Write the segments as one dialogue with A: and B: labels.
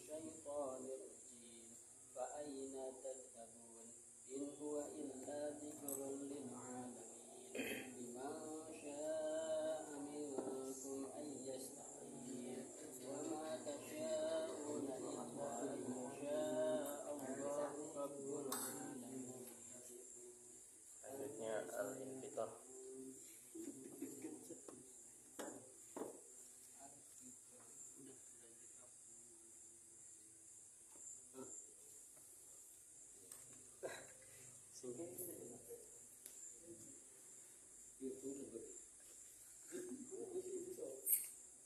A: الشيطان الرجيم فأين تذهبون إن هو إلا ذكر للعالمين لمن شاء منكم أن يستقيم وما تشاءون إلا أن يشاء الله رب العالمين.
B: Selanjutnya Al-Infitar.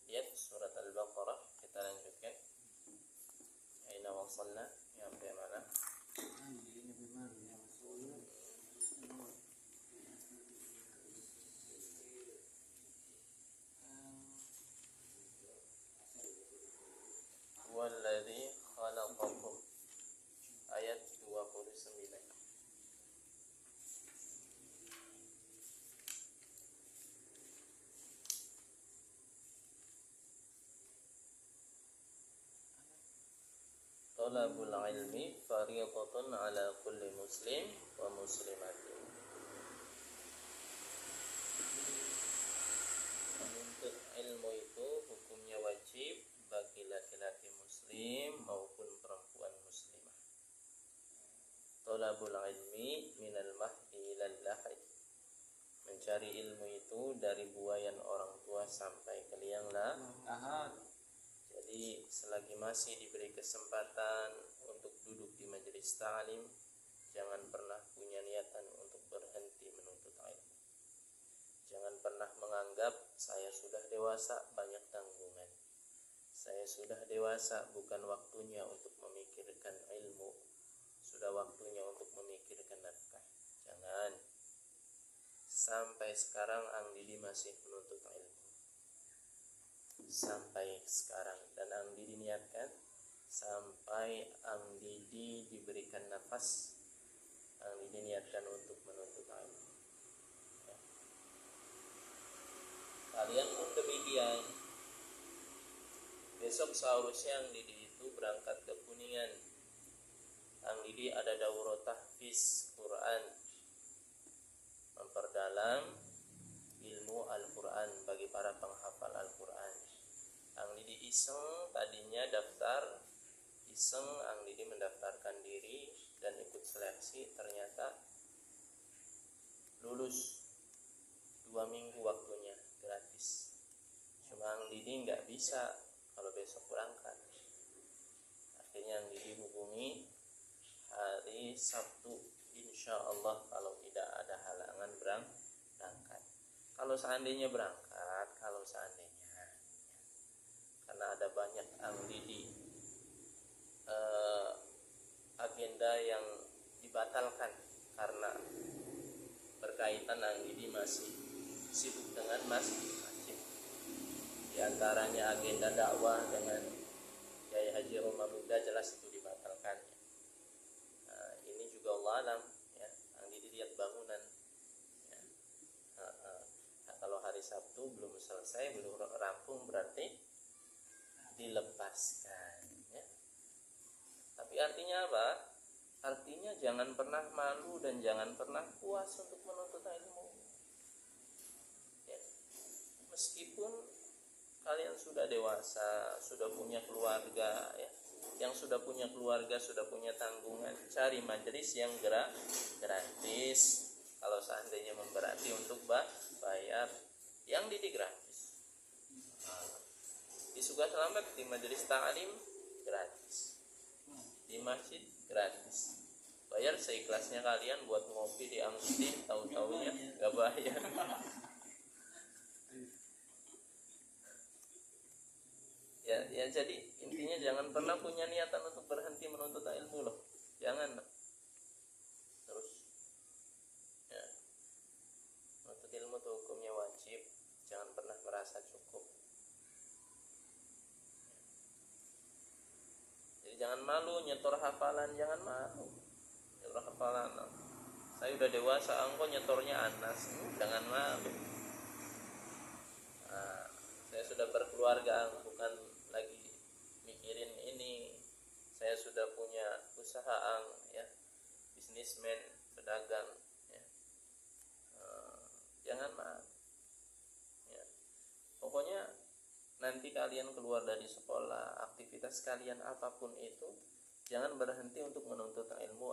B: Ya, surat Al-Baqarah kita lanjutkan. Aina wasalna? Sampai mana? Walladzi khalaqakum, ayat 29. Talabul ilmi fardhatun ala kulli muslim wa muslimatin. Menuntut ilmu itu hukumnya wajib bagi laki-laki muslim maupun perempuan muslimah. Talabul ilmi minal mahdi ilal lahid. Mencari ilmu itu dari buayan orang tua sampai ke liang lahat. Jadi selagi masih diberi kesempatan untuk duduk di majelis ta'lim, jangan pernah punya niatan untuk berhenti menuntut ilmu. Jangan pernah menganggap saya sudah dewasa, banyak tanggungan. Saya sudah dewasa, bukan waktunya untuk memikirkan ilmu. Sudah waktunya untuk memikirkan nafkah. Jangan. Sampai sekarang Ang Didi masih menuntut ilmu. Sampai sekarang. Dan Ang Didi niatkan sampai Ang Didi diberikan nafas, Ang Didi niatkan untuk menuntut ilmu. Ya. Kalian pun demikian. Besok seharusnya Ang Didi itu berangkat ke Kuningan. Ang Didi ada daurah tahfiz Quran, memperdalam ilmu Al-Quran bagi para penghafal Al-Quran. Ang Didi iseng tadinya daftar, Ang Didi mendaftarkan diri dan ikut seleksi, ternyata lulus. 2 minggu waktunya gratis. Cuma Ang Didi nggak bisa kalau besok berangkat. Akhirnya Ang Didi hubungi hari Sabtu, insya Allah kalau tidak ada halangan berangkat. Kalau seandainya berangkat, karena ada banyak Ang Didi agenda yang dibatalkan karena berkaitan Ang Didi masih sibuk dengan masjid. Di antaranya agenda dakwah dengan Kiai Haji Roma Muda, jelas itu dibatalkan. Nah, ini juga Allah alam, ya. Ang Didi lihat bangunan. Ya. Nah, kalau hari Sabtu belum selesai, belum rampung, berarti dilepaskan. Ya. Tapi artinya apa? Artinya jangan pernah malu dan jangan pernah puas untuk menuntut ilmu. Ya. Meskipun kalian sudah dewasa, sudah punya keluarga, ya. Yang sudah punya keluarga, sudah punya tanggungan, cari majelis yang gratis. Kalau seandainya memberati untuk bayar, yang Didi gratis. Di Suka Selamat di majelis ta'lim gratis. Di masjid gratis. Bayar seikhlasnya kalian. Buat ngopi di Ang Didi, tahu-taunya enggak bayar. Ya jadi intinya jangan pernah punya niatan untuk berhenti menuntut ilmu loh. Jangan. Terus ya. Menuntut ilmu itu hukumnya wajib. Jangan pernah merasa cukup. Jadi jangan malu nyetor hafalan, jangan malu. Nyetor hafalan. Saya udah dewasa, engkau nyetornya Anas. Jangan malu. Nah, saya sudah berkeluarga, bukan lagi mikirin ini sudah punya usaha ya, bisnismen, pedagang ya. Jangan malu ya. Pokoknya nanti kalian keluar dari sekolah, aktivitas kalian apapun itu, jangan berhenti untuk menuntut ilmu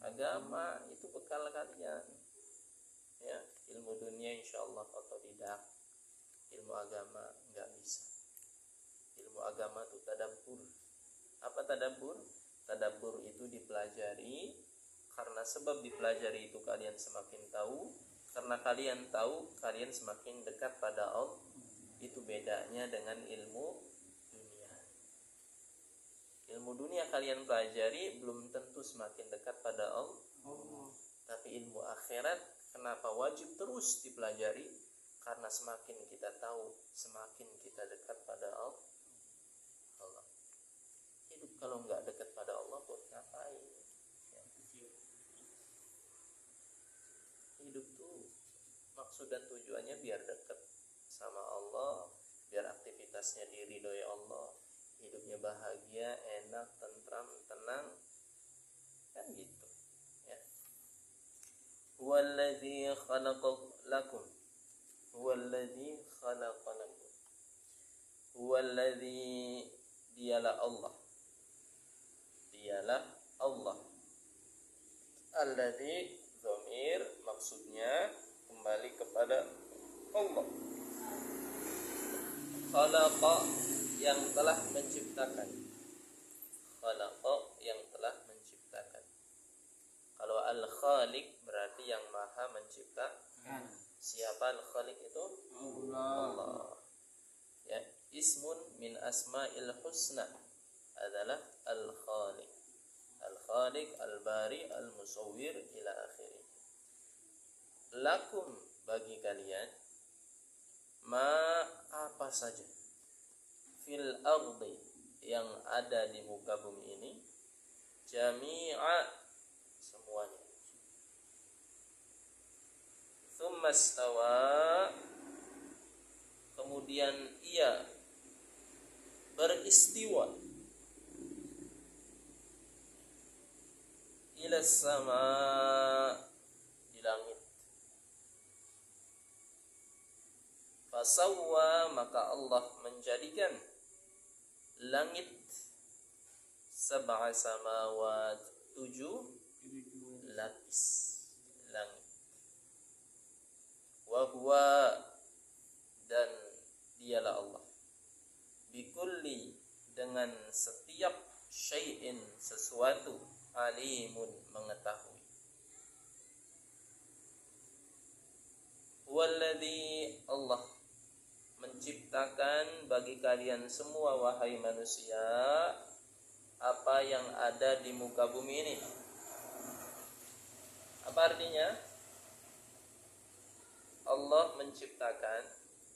B: agama. Itu bekal kalian ya. Ilmu dunia insyaallah otodidak, ilmu agama nggak bisa. Ilmu agama itu tadabbur. Apa tadabbur? Tadabbur itu dipelajari, karena sebab dipelajari itu kalian semakin tahu, karena kalian tahu kalian semakin dekat pada Allah. Itu bedanya dengan ilmu dunia. Ilmu dunia kalian pelajari belum tentu semakin dekat pada Allah. Tapi ilmu akhirat kenapa wajib terus dipelajari? Karena semakin kita tahu, semakin kita dekat pada Allah. Hidup kalau nggak dekat pada Allah buat ngapain? Ya. Hidup tuh maksud dan tujuannya biar dekat sama Allah, biar aktivitasnya diridhoi Allah, hidupnya bahagia, enak, tentram, tenang, kan gitu ya. Huwallazi khalaqalakum, huwallazi khalaqalakum, huwallazi, dialah Allah, dialah Allah. Alladzi, dhamir maksudnya kembali kepada Allah. Khalaqa, yang telah menciptakan. Khalaqa, yang telah menciptakan. Kalau al-khaliq berarti yang maha menciptakan. Siapa al-khaliq itu? Allah. Ya, ismun min asma'il husna adalah al-khaliq. Al-khaliq, al-bari, al-musawwir ila akhirih. Lakum, bagi kalian, ma, apa saja, fil ardi, yang ada di muka bumi ini, jami'a, semuanya. Tsumma stawa, kemudian ia beristiwa, ila sama, di langit. Fasawwa, maka Allah menjadikan langit, sab'a samawat, 7 lapis langit. Wa huwa, dan dialah Allah, bikulli, dengan setiap syai'in, sesuatu, alimun, mengetahui. Huwallazi, Allah menciptakan bagi kalian semua wahai manusia apa yang ada di muka bumi ini. Apa artinya? Allah menciptakan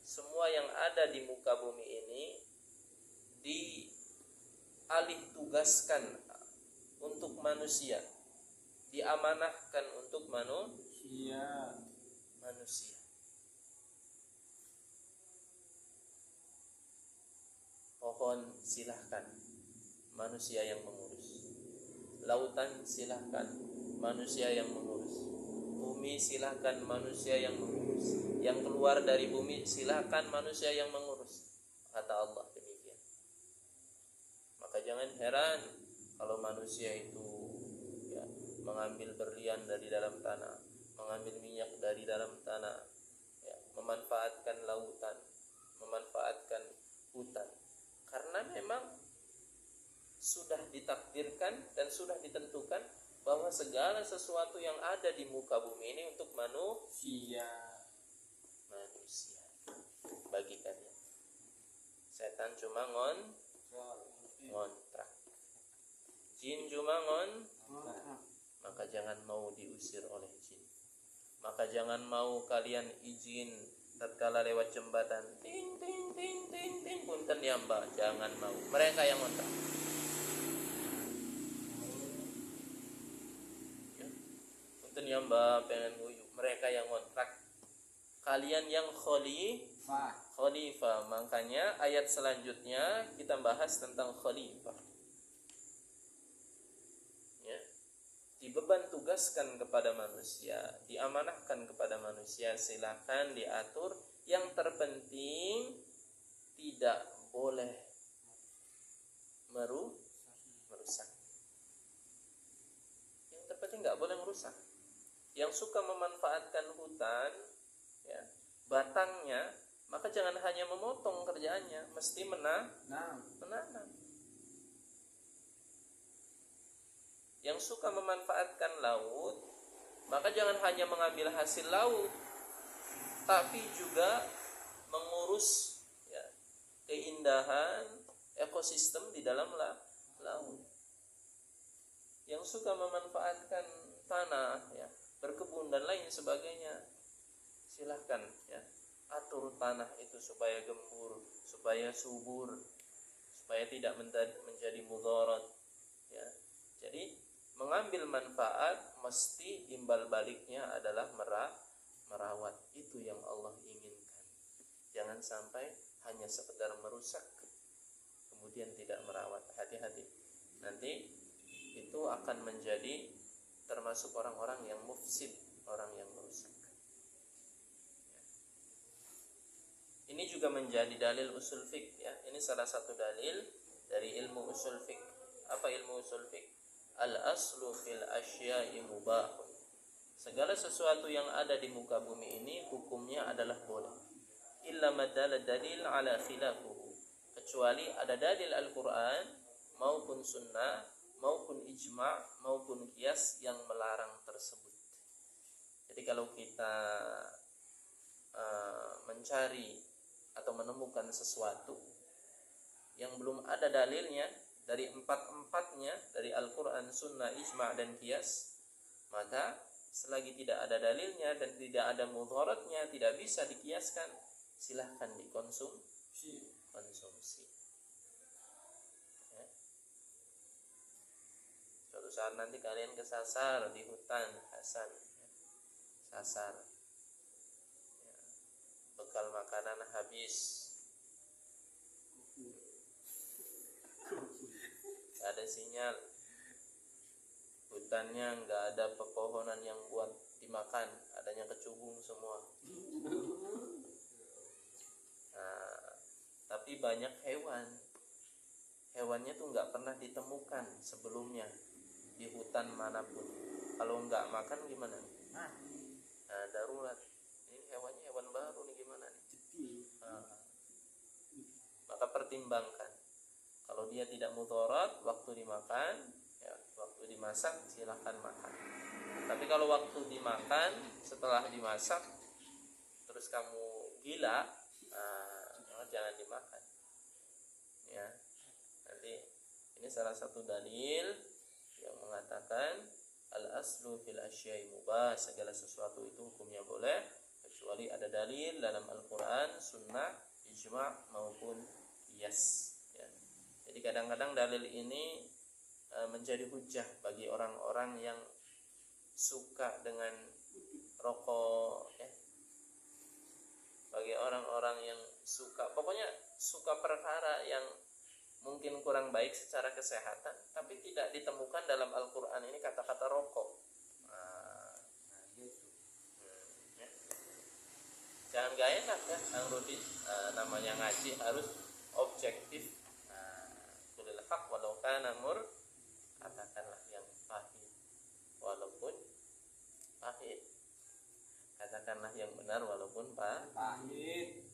B: semua yang ada di muka bumi ini, dialih tugaskan untuk manusia, diamanahkan untuk manusia. Pohon silahkan, manusia yang mengurus. Lautan silahkan, manusia yang mengurus. Bumi silahkan, manusia yang mengurus. Yang keluar dari bumi silahkan, manusia yang mengurus. Kata Allah demikian. Maka jangan heran kalau manusia itu ya, mengambil berlian dari dalam tanah, mengambil minyak dari dalam tanah, ya, memanfaatkan lautan, memanfaatkan hutan. Karena memang sudah ditakdirkan dan sudah ditentukan bahwa segala sesuatu yang ada di muka bumi ini untuk manusia bagi kalian. Setan cuma ngontrak, jin cuma maka jangan mau diusir oleh jin. Maka jangan mau kalian izin tatkala lewat jembatan, ting ting ting ting ting, punten ya Mbak, jangan mau. Mereka yang ngontrak. Punten ya Mbak, pengen guyu. Mereka yang ngontrak. Kalian yang khalifah. Makanya ayat selanjutnya kita bahas tentang khalifah. dibeban tugaskan kepada manusia, diamanahkan kepada manusia, silakan diatur. Yang terpenting tidak boleh merusak. Yang terpenting nggak boleh merusak. Yang suka memanfaatkan hutan, ya, batangnya, maka jangan hanya memotong kerjaannya, mesti menanam. Yang suka memanfaatkan laut, maka jangan hanya mengambil hasil laut, tapi juga mengurus, ya, keindahan ekosistem di dalam laut. Yang suka memanfaatkan tanah, ya, berkebun dan lain sebagainya, silahkan, ya, atur tanah itu supaya gembur, supaya subur, supaya tidak menjadi mudarat, ya. Jadi mengambil manfaat mesti imbal baliknya adalah merawat. Itu yang Allah inginkan. Jangan sampai hanya sekedar merusak kemudian tidak merawat. Hati-hati, nanti itu akan menjadi termasuk orang-orang yang mufsid, orang yang merusak. Ini juga menjadi dalil usul fiqh, ya. Ini salah satu dalil dari ilmu usul fiqh. Apa ilmu usul fiqh? Al-aslu fil asya'i mubahun. Segala sesuatu yang ada di muka bumi ini hukumnya adalah boleh. Illa madalla dalil ala khilafuhu. Kecuali ada dalil Al-Quran maupun sunnah maupun ijma' maupun qiyas yang melarang tersebut. Jadi kalau kita mencari atau menemukan sesuatu yang belum ada dalilnya dari empat-empatnya, dari Al-Quran, Sunnah, Ijma' dan Qiyas, maka selagi tidak ada dalilnya dan tidak ada mudharatnya, tidak bisa dikiaskan, silahkan dikonsumsi. Ya. Suatu saat nanti kalian kesasar di hutan, Hasan, ya. Sasar, ya. Bekal makanan habis, ada sinyal, hutannya nggak ada pepohonan yang buat dimakan, adanya kecubung semua. Nah, tapi banyak hewannya tuh nggak pernah ditemukan sebelumnya di hutan manapun. Kalau nggak makan gimana? Nah, darurat. Ini hewannya hewan baru nih, gimana nih? Maka pertimbangkan. Kalau dia tidak mudharat waktu dimakan, ya, waktu dimasak silahkan makan. Tapi kalau waktu dimakan setelah dimasak terus kamu gila, jangan dimakan. Ya, nanti ini salah satu dalil yang mengatakan al-aslu fil asya'i mubah, segala sesuatu itu hukumnya boleh kecuali ada dalil dalam Al-Quran, Sunnah, Ijma' maupun Qiyas. Jadi kadang-kadang dalil ini menjadi hujah bagi orang-orang yang suka dengan rokok, ya. Bagi orang-orang yang pokoknya suka perkara yang mungkin kurang baik secara kesehatan, tapi tidak ditemukan dalam Al-Quran ini kata-kata rokok. Ya. Jangan gak enak, ya, Kang Rudi, namanya ngaji harus objektif. Hak walau kana mur, katakanlah yang pahit walaupun pahit, katakanlah yang benar walaupun pahit.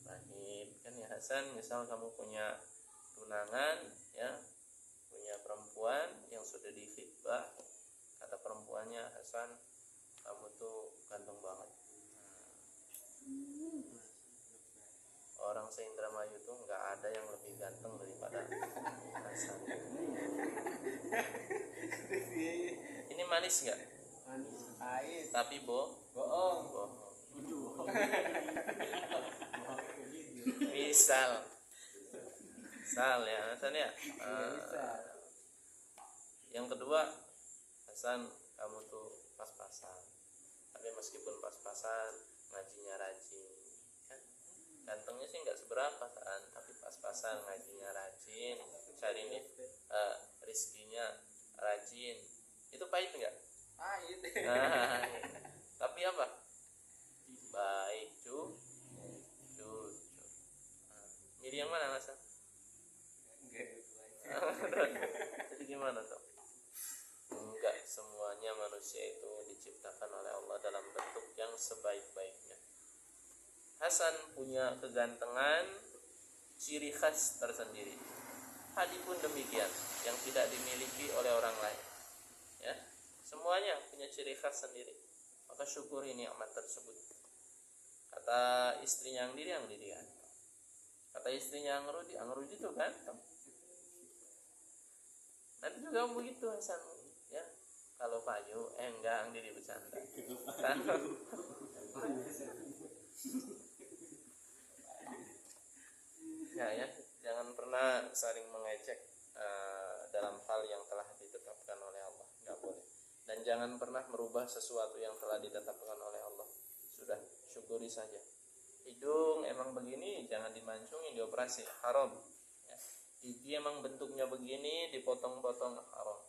B: Kan ya Hasan, misal kamu punya tunangan, ya, punya perempuan yang sudah dikhitbah, kata perempuannya, Hasan kamu tuh ganteng banget. Orang se-Indramayu tuh nggak ada yang lebih ganteng daripada Hasan. Ini manis nggak?
A: Manis pahit.
B: Tapi bohong. Misal ya Hasan, ya. Yang kedua, Hasan kamu tuh pas-pasan. Tapi meskipun pas-pasan, ngajinya rajin. Gantengnya sih nggak seberapa kan, tapi pas-pasan, ngajinya rajin, cari nih rizkinya rajin. Itu pahit nggak?
A: gitu.
B: Nah, tapi apa? Baik, jujur. Nah, milih yang mana Mas?
A: Enggak gitu aja.
B: Jadi gimana tuh? Enggak semuanya manusia itu diciptakan oleh Allah dalam bentuk yang sebaik-baiknya. Hasan punya kegantengan, ciri khas tersendiri. Hadi pun demikian, yang tidak dimiliki oleh orang lain. Ya, semuanya punya ciri khas sendiri. Maka syukuri nikmat tersebut. Kata istrinya yang diri ganteng. Kata istrinya yang Rudi itu ganteng. Nanti juga begitu Hasan, ya. Kalau payu, enggak, yang diri bercanda. Ya, jangan pernah saling mengejek dalam hal yang telah ditetapkan oleh Allah, nggak boleh. Dan jangan pernah merubah sesuatu yang telah ditetapkan oleh Allah. Sudah, syukuri saja. Hidung emang begini, jangan dimancungin, dioperasi, haram. Ya. Gigi emang bentuknya begini, dipotong-potong, haram.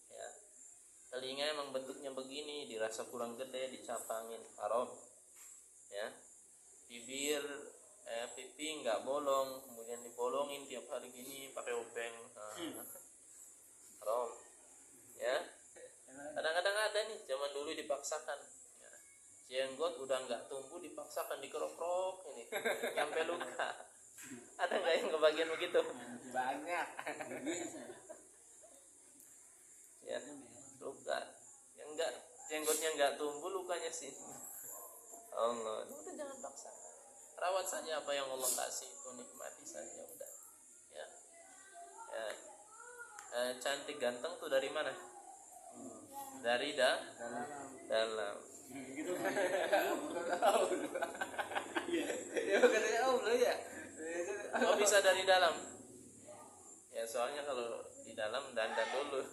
B: Ya. Telinga emang bentuknya begini, dirasa kurang gede, dicapangin, haram. Ya. Bibir, pipi nggak bolong, kemudian dibolongin tiap hari gini pakai obeng, haram. Ya. Kadang-kadang ada nih, zaman dulu dipaksakan. Ya. Jenggot udah nggak tumbuh, dipaksakan dikerok-kerok ini, sampai luka. Ada nggak yang kebagian begitu?
A: Banyak.
B: Ya, luka. Yang nggak, jenggotnya nggak tumbuh, lukanya sih. Allah, udah jangan paksa. Rawat saja apa yang Allah kasih itu, nikmati saja udah. Ya. Cantik ganteng tuh dari mana? Dari dalam.
A: Gitu kan. Ya katanya Allah ya.
B: Oh, bisa dari dalam. Ya soalnya kalau di dalam dandan dulu.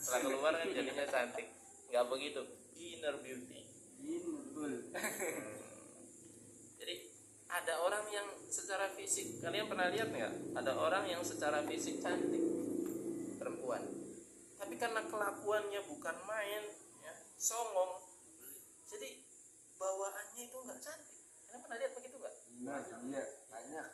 B: Setelah keluar kan jadinya cantik. Enggak begitu. Inner beauty. Jadi ada orang yang secara fisik, kalian pernah lihat nggak? Ada orang yang secara fisik cantik, perempuan. Tapi karena kelakuannya bukan main, ya, songong, jadi bawaannya itu nggak cantik. Kalian pernah lihat begitu nggak?
A: Iya, banyak.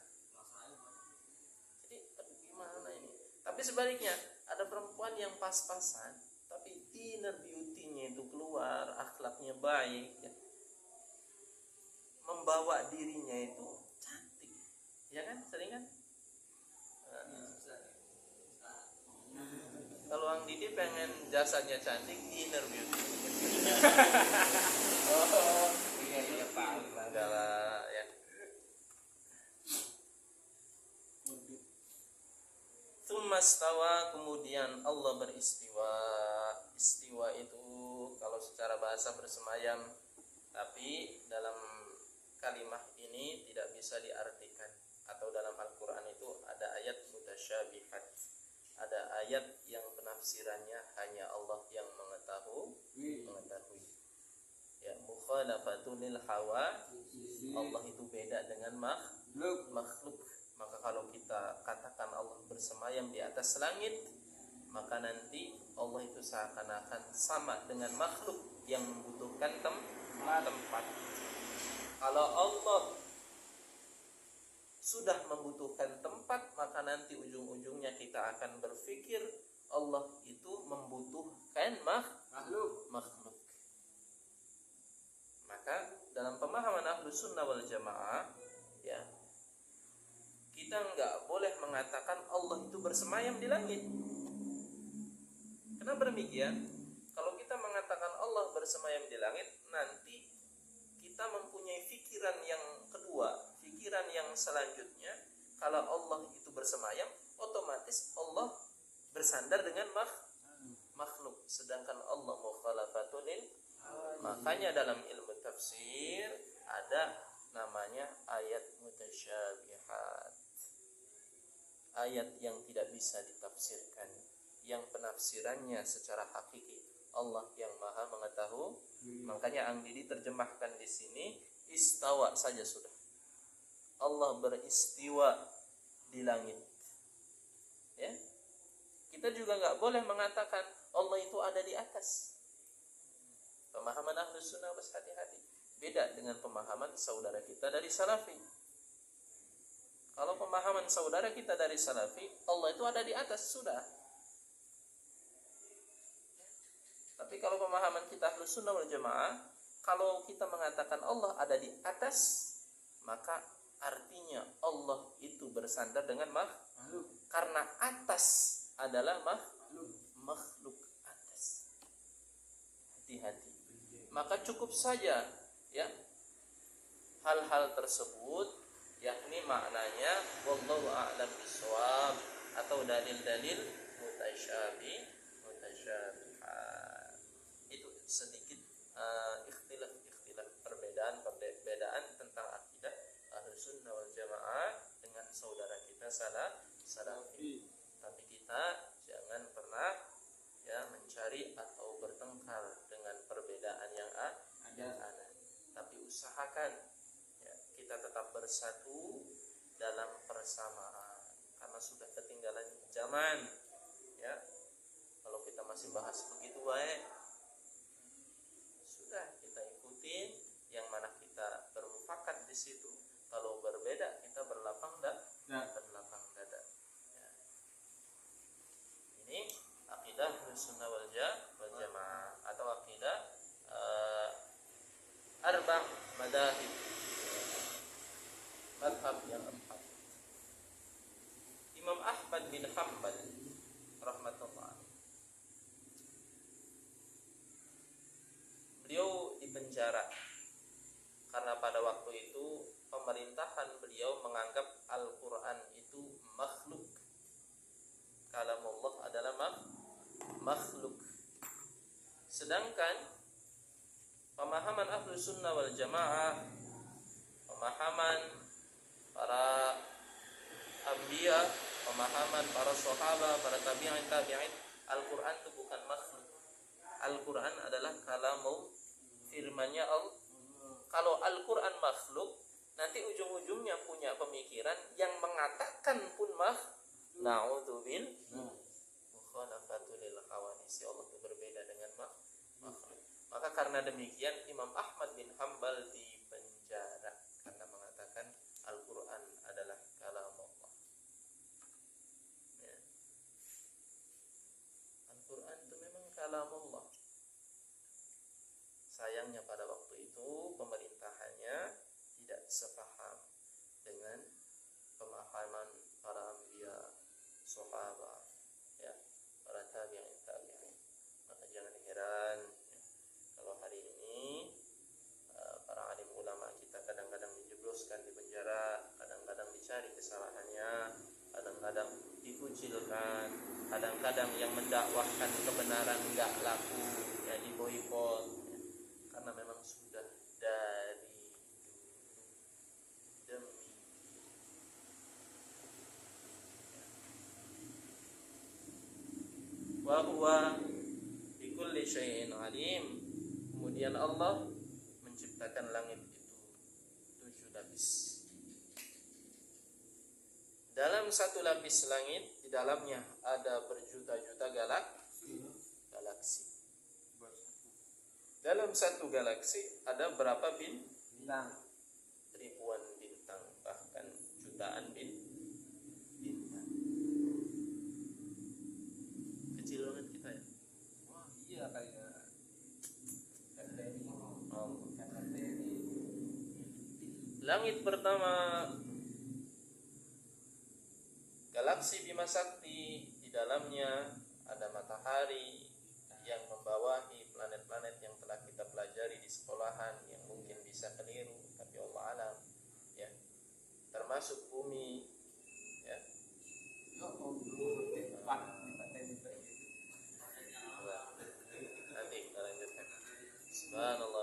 B: Jadi gimana ini? Tapi sebaliknya, ada perempuan yang pas-pasan, tapi inner beauty-nya itu keluar, akhlaknya baik, ya. Membawa dirinya itu cantik, ya kan? Sering kan? Kalau Ang Didi pengen jasadnya cantik, inner beauty.
A: Oh, iya paham.
B: Adalah ya. Tsummastawa, kemudian Allah beristiwa. Istiwa itu kalau secara bahasa bersemayam, tapi dalam kalimat ini tidak bisa diartikan. Atau dalam Al-Quran itu ada ayat mutasyabihat, ada ayat yang penafsirannya hanya Allah yang mengetahui. Ya, mukhalafatun lil hawa, Allah itu beda dengan makhluk. Maka kalau kita katakan Allah bersemayam di atas langit, maka nanti Allah itu seakan-akan sama dengan makhluk yang membutuhkan tempat. Kalau Allah sudah membutuhkan tempat, maka nanti ujung-ujungnya kita akan berpikir Allah itu membutuhkan makhluk. Maka dalam pemahaman Ahlus Sunnah wal Jamaah, ya, kita nggak boleh mengatakan Allah itu bersemayam di langit. Kenapa demikian? Kalau kita mengatakan Allah bersemayam di langit, nanti kita mempunyai pikiran yang kedua, pikiran yang selanjutnya, kalau Allah itu bersemayam, otomatis Allah bersandar dengan makhluk, sedangkan Allah mukhalafatun lil. Makanya dalam ilmu tafsir ada namanya ayat mutasyabihat, ayat yang tidak bisa ditafsirkan, yang penafsirannya secara hakiki Allah yang maha mengetahui. Makanya Ang Didi terjemahkan di sini istawa saja sudah. Allah beristiwa di langit. Ya, kita juga nggak boleh mengatakan Allah itu ada di atas. Pemahaman Ahlus Sunnah harus hati-hati. Beda dengan pemahaman saudara kita dari Salafi. Kalau pemahaman saudara kita dari Salafi, Allah itu ada di atas, sudah. Tapi kalau pemahaman kita Ahlus Sunnah wal Jamaah, kalau kita mengatakan Allah ada di atas, maka artinya Allah itu bersandar dengan
A: Makhluk.
B: karena atas adalah
A: Makhluk.
B: makhluk atas. Hati-hati. Maka cukup saja ya hal-hal tersebut, yakni maknanya wallahu a'lam bishawab, atau dalil-dalil mutasyabihat. Itu sedikit ikhtilaf perbedaan tentang akidah Ahlus Sunnah wal Jamaah dengan saudara kita Salafi. Tapi kita jangan pernah ya mencari atau bertengkar dengan perbedaan yang ada. Tapi usahakan ya, kita tetap bersatu dalam persamaan, karena sudah ketinggalan zaman ya. Kalau kita masih bahas begitu baik, sudah kita ikutin yang mana kita bermufakat di situ. Kalau berbeda kita berlapang dada. Ya. Ini akidah Sunnah wal Jamaah atau akidah arba' madahib, madhab yang empat. Imam Ahmad bin Hanbal rahmatullah, beliau dipenjara karena pada waktu itu pemerintahan beliau menganggap Al-Quran itu makhluk. Kalamullah adalah makhluk. Sedangkan pemahaman Ahlus Sunnah wal Jamaah, pemahaman para anbiya, pemahaman para sahabat, para tabi'in, Al-Quran itu bukan makhluk. Al-Quran adalah kalamullah, firman-Nya Allah. Kalau Al-Quran makhluk, nanti ujung-ujungnya punya pemikiran yang mengatakan pun na'udzubil mukhalafatu lil khawanis, Allah itu berbeda dengan makhluk. Maka karena demikian Imam Ahmad bin Hanbal dipenjara karena mengatakan Al-Quran adalah kalam Allah. Ya. Al-Quran itu memang kalam Allah. Sayangnya pada waktu itu pemerintahannya tidak sepaham dengan pemahaman para anbiya, sahabat, ya, para tabi'in. Maka jangan heran ya, kalau hari ini para alim ulama kita kadang-kadang dijebloskan di penjara, kadang-kadang dicari kesalahannya, kadang-kadang dikucilkan, kadang-kadang yang mendakwahkan kebenaran enggak laku, ya diboikot, ya. Karena memang sudah dari demi wa huwa bikulli syai'in alim. Kemudian Allah menciptakan langit itu 7 lapis. Dalam satu lapis langit, di dalamnya ada berjuta-juta galaksi. Dalam satu galaksi ada berapa
A: Bintang.
B: ribuan bintang, bahkan jutaan bintang. Kecil banget kita ya.
A: Wah, iya kayak
B: Langit pertama galaksi Bima Sakti, di dalamnya ada matahari yang membawahi planet-planet yang telah kita pelajari di sekolahan, yang mungkin bisa keliru tapi Allah alam ya, termasuk bumi ya. Nanti kita lanjutkan. Subhanallah